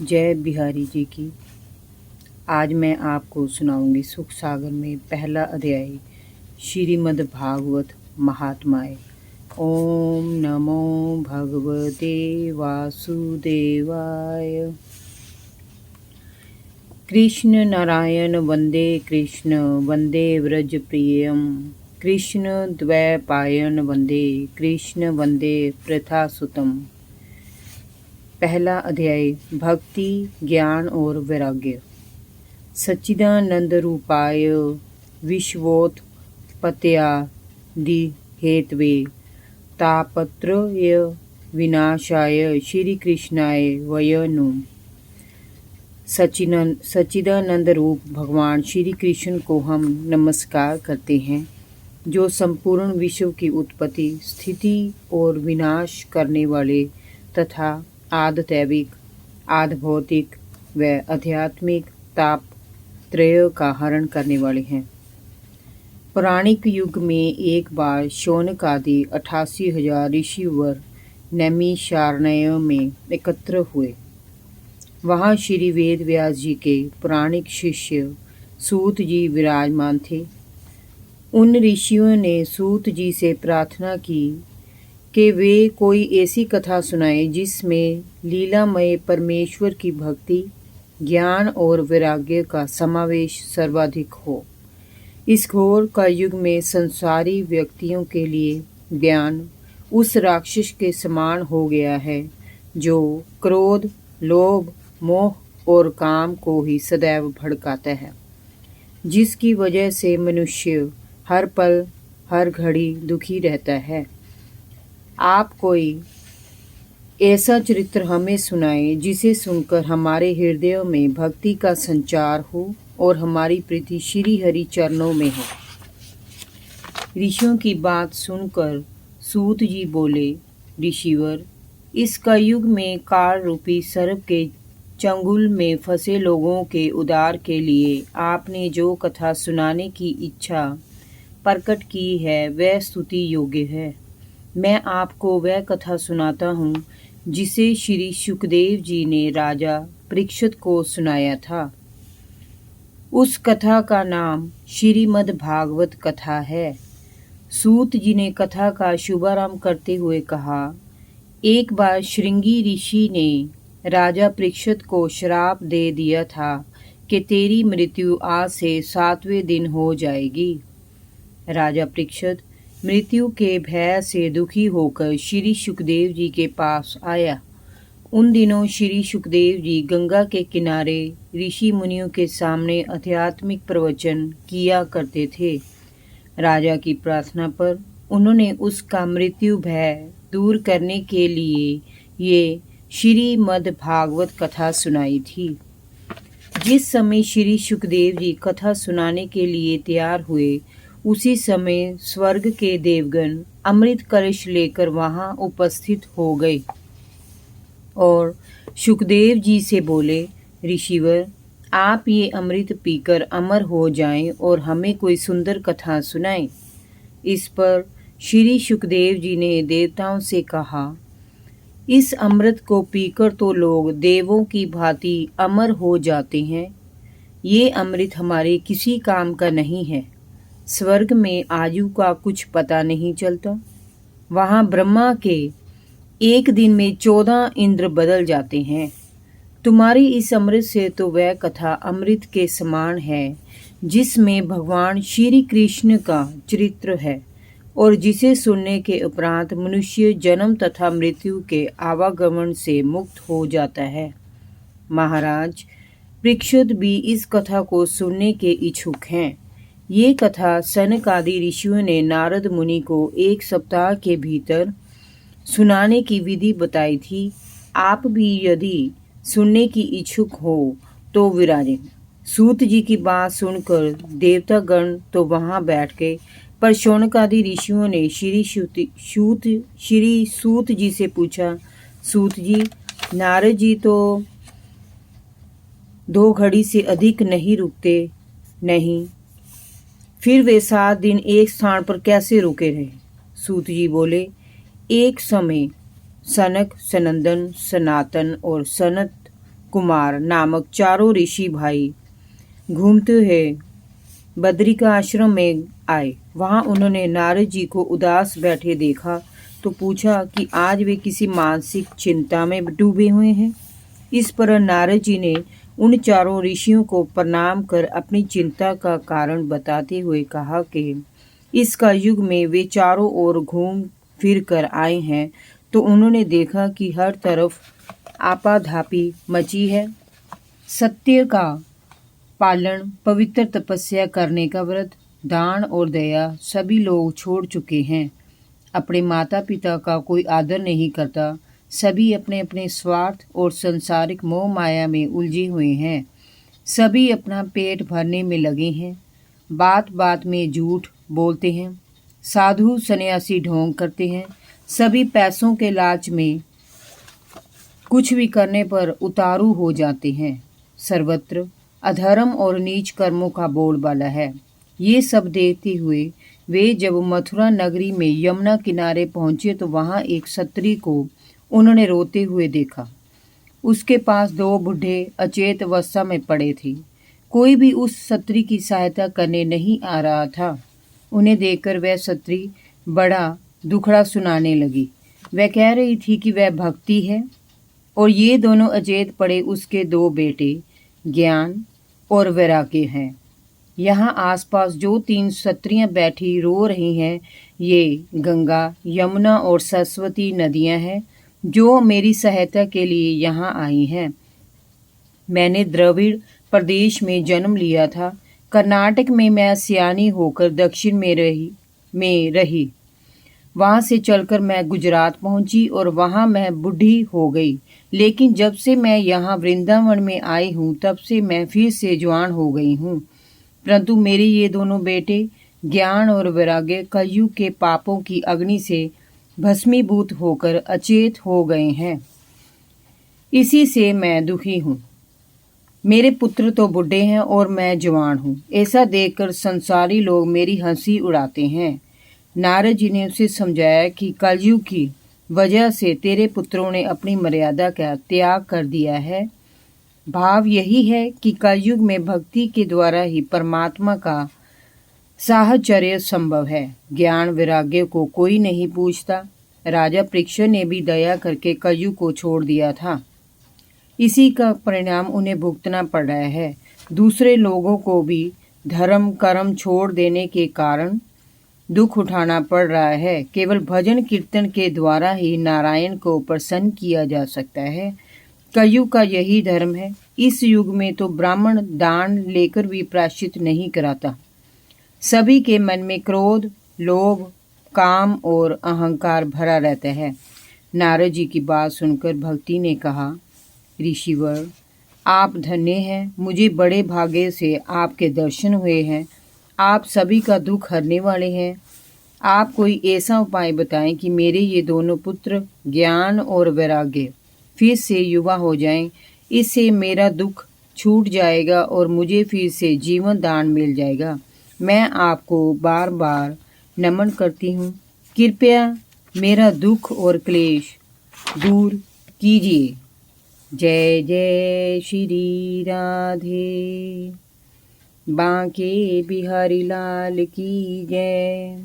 जय बिहारी जी की। आज मैं आपको सुनाऊंगी सुख सागर में पहला अध्याय श्रीमद् भागवत महात्म्य। ओम नमो भगवते वासुदेवाय। कृष्ण नारायण वंदे कृष्ण वंदे व्रज प्रियम। कृष्ण द्वैपायन वंदे कृष्ण वंदे प्रथासुतम। पहला अध्याय भक्ति ज्ञान और वैराग्य। सच्चिदानंद रूपाय विश्वोत्पत्त्यादि हेतवे तापत्रय विनाशाय श्री कृष्णाय वयं नमः। सच्चिदानंद रूप भगवान श्री कृष्ण को हम नमस्कार करते हैं, जो संपूर्ण विश्व की उत्पत्ति, स्थिति और विनाश करने वाले तथा आध्यात्मिक, आध्भौतिक व आध्यात्मिक ताप त्रय का हरण करने वाले हैं। पौराणिक युग में एक बार शौनक आदि 88,000 ऋषिवर नैमिषारण्य में एकत्र हुए। वहाँ श्री वेद व्यास जी के पौराणिक शिष्य सूत जी विराजमान थे। उन ऋषियों ने सूत जी से प्रार्थना की कि वे कोई ऐसी कथा सुनाए जिसमें लीलामय परमेश्वर की भक्ति, ज्ञान और वैराग्य का समावेश सर्वाधिक हो। इस घोर कलयुग में संसारी व्यक्तियों के लिए ज्ञान उस राक्षस के समान हो गया है जो क्रोध, लोभ, मोह और काम को ही सदैव भड़काता है, जिसकी वजह से मनुष्य हर पल हर घड़ी दुखी रहता है। आप कोई ऐसा चरित्र हमें सुनाएं जिसे सुनकर हमारे हृदयों में भक्ति का संचार हो और हमारी प्रीति श्री हरि चरणों में हो। ऋषियों की बात सुनकर सूत जी बोले, ऋषिवर, इस कलयुग में काल रूपी सर्प के चंगुल में फंसे लोगों के उद्धार के लिए आपने जो कथा सुनाने की इच्छा प्रकट की है वह स्तुति योग्य है। मैं आपको वह कथा सुनाता हूँ जिसे श्री सुखदेव जी ने राजा परीक्षित को सुनाया था। उस कथा का नाम श्रीमद् भागवत कथा है। सूत जी ने कथा का शुभारंभ करते हुए कहा, एक बार श्रृंगी ऋषि ने राजा परीक्षित को श्राप दे दिया था कि तेरी मृत्यु आज से 7वें दिन हो जाएगी। राजा परीक्षित मृत्यु के भय से दुखी होकर श्री सुखदेव जी के पास आया। उन दिनों श्री सुखदेव जी गंगा के किनारे ऋषि मुनियों के सामने आध्यात्मिक प्रवचन किया करते थे। राजा की प्रार्थना पर उन्होंने उसका मृत्यु भय दूर करने के लिए ये श्रीमद् भागवत कथा सुनाई थी। जिस समय श्री सुखदेव जी कथा सुनाने के लिए तैयार हुए, उसी समय स्वर्ग के देवगण अमृत कलश लेकर वहां उपस्थित हो गए और सुखदेव जी से बोले, ऋषिवर, आप ये अमृत पीकर अमर हो जाएं और हमें कोई सुंदर कथा सुनाएं। इस पर श्री सुखदेव जी ने देवताओं से कहा, इस अमृत को पीकर तो लोग देवों की भांति अमर हो जाते हैं। ये अमृत हमारे किसी काम का नहीं है। स्वर्ग में आयु का कुछ पता नहीं चलता। वहाँ ब्रह्मा के एक दिन में 14 इंद्र बदल जाते हैं। तुम्हारी इस अमृत से तो वह कथा अमृत के समान है जिसमें भगवान श्री कृष्ण का चरित्र है और जिसे सुनने के उपरांत मनुष्य जन्म तथा मृत्यु के आवागमन से मुक्त हो जाता है। महाराज परीक्षित भी इस कथा को सुनने के इच्छुक हैं। ये कथा सनक आदि ऋषियों ने नारद मुनि को 1 सप्ताह के भीतर सुनाने की विधि बताई थी। आप भी यदि सुनने की इच्छुक हो तो विराजें। सूत जी की बात सुनकर देवतागण तो वहां बैठ गए, पर शौनक आदि ऋषियों ने श्री सूत जी से पूछा, सूत जी, नारद जी तो 2 घड़ी से अधिक नहीं रुकते नहीं, फिर वे 7 दिन एक स्थान पर कैसे रुके रहे? सूत जी बोले, एक समय सनक, सनंदन, सनातन और सनत कुमार नामक चारों ऋषि भाई घूमते हुए बद्री का आश्रम में आए। वहां उन्होंने नारद जी को उदास बैठे देखा तो पूछा कि आज वे किसी मानसिक चिंता में डूबे हुए हैं। इस पर नारद जी ने उन चारों ऋषियों को प्रणाम कर अपनी चिंता का कारण बताते हुए कहा कि इस कलयुग में वे चारों ओर घूम फिर कर आए हैं तो उन्होंने देखा कि हर तरफ आपाधापी मची है। सत्य का पालन, पवित्र तपस्या करने का व्रत, दान और दया सभी लोग छोड़ चुके हैं। अपने माता पिता का कोई आदर नहीं करता। सभी अपने अपने स्वार्थ और संसारिक मोह माया में उलझे हुए हैं। सभी अपना पेट भरने में लगे हैं। बात बात में झूठ बोलते हैं। साधु सन्यासी ढोंग करते हैं। सभी पैसों के लालच में कुछ भी करने पर उतारू हो जाते हैं। सर्वत्र अधर्म और नीच कर्मों का बोलबाला है। ये सब देखते हुए वे जब मथुरा नगरी में यमुना किनारे पहुंचे तो वहां एक स्त्री को उन्होंने रोते हुए देखा। उसके पास दो बूढ़े अचेत अवस्था में पड़े थे। कोई भी उस स्त्री की सहायता करने नहीं आ रहा था। उन्हें देखकर वह स्त्री बड़ा दुखड़ा सुनाने लगी। वह कह रही थी कि वह भक्ति है और ये दोनों अचेत पड़े उसके दो बेटे ज्ञान और वैराग्य हैं। यहाँ आसपास जो 3 स्त्रियां बैठी रो रही हैं, ये गंगा, यमुना और सरस्वती नदियां हैं जो मेरी सहायता के लिए यहाँ आई हैं। मैंने द्रविड़ प्रदेश में जन्म लिया था। कर्नाटक में मैं सियानी होकर दक्षिण में रही। वहाँ से चलकर मैं गुजरात पहुँची और वहाँ मैं बूढ़ी हो गई। लेकिन जब से मैं यहाँ वृंदावन में आई हूँ तब से मैं फिर से जवान हो गई हूँ। परंतु मेरे ये दोनों बेटे ज्ञान और वैराग्य कलयुग के पापों की अग्नि से भस्मीभूत होकर अचेत हो गए हैं। इसी से मैं दुखी हूँ। मेरे पुत्र तो बूढ़े हैं और मैं जवान हूँ। ऐसा देखकर संसारी लोग मेरी हंसी उड़ाते हैं। नारद जी ने उसे समझाया कि कलयुग की वजह से तेरे पुत्रों ने अपनी मर्यादा का त्याग कर दिया है। भाव यही है कि कलयुग में भक्ति के द्वारा ही परमात्मा का साहचर्य संभव है। ज्ञान वैराग्य को कोई नहीं पूछता। राजा परीक्षित ने भी दया करके कलयुग को छोड़ दिया था। इसी का परिणाम उन्हें भुगतना पड़ रहा है। दूसरे लोगों को भी धर्म कर्म छोड़ देने के कारण दुख उठाना पड़ रहा है। केवल भजन कीर्तन के द्वारा ही नारायण को प्रसन्न किया जा सकता है। कलयुग का यही धर्म है। इस युग में तो ब्राह्मण दान लेकर भी प्रायश्चित नहीं कराता। सभी के मन में क्रोध, लोभ, काम और अहंकार भरा रहता है। नारद जी की बात सुनकर भक्ति ने कहा, ऋषिवर, आप धन्य हैं। मुझे बड़े भाग्य से आपके दर्शन हुए हैं। आप सभी का दुख हरने वाले हैं। आप कोई ऐसा उपाय बताएं कि मेरे ये दोनों पुत्र ज्ञान और वैराग्य फिर से युवा हो जाएं। इससे मेरा दुख छूट जाएगा और मुझे फिर से जीवन दान मिल जाएगा। मैं आपको बार बार नमन करती हूँ। कृपया मेरा दुख और क्लेश दूर कीजिए। जय जय श्री राधे। बांके बिहारी लाल की जय।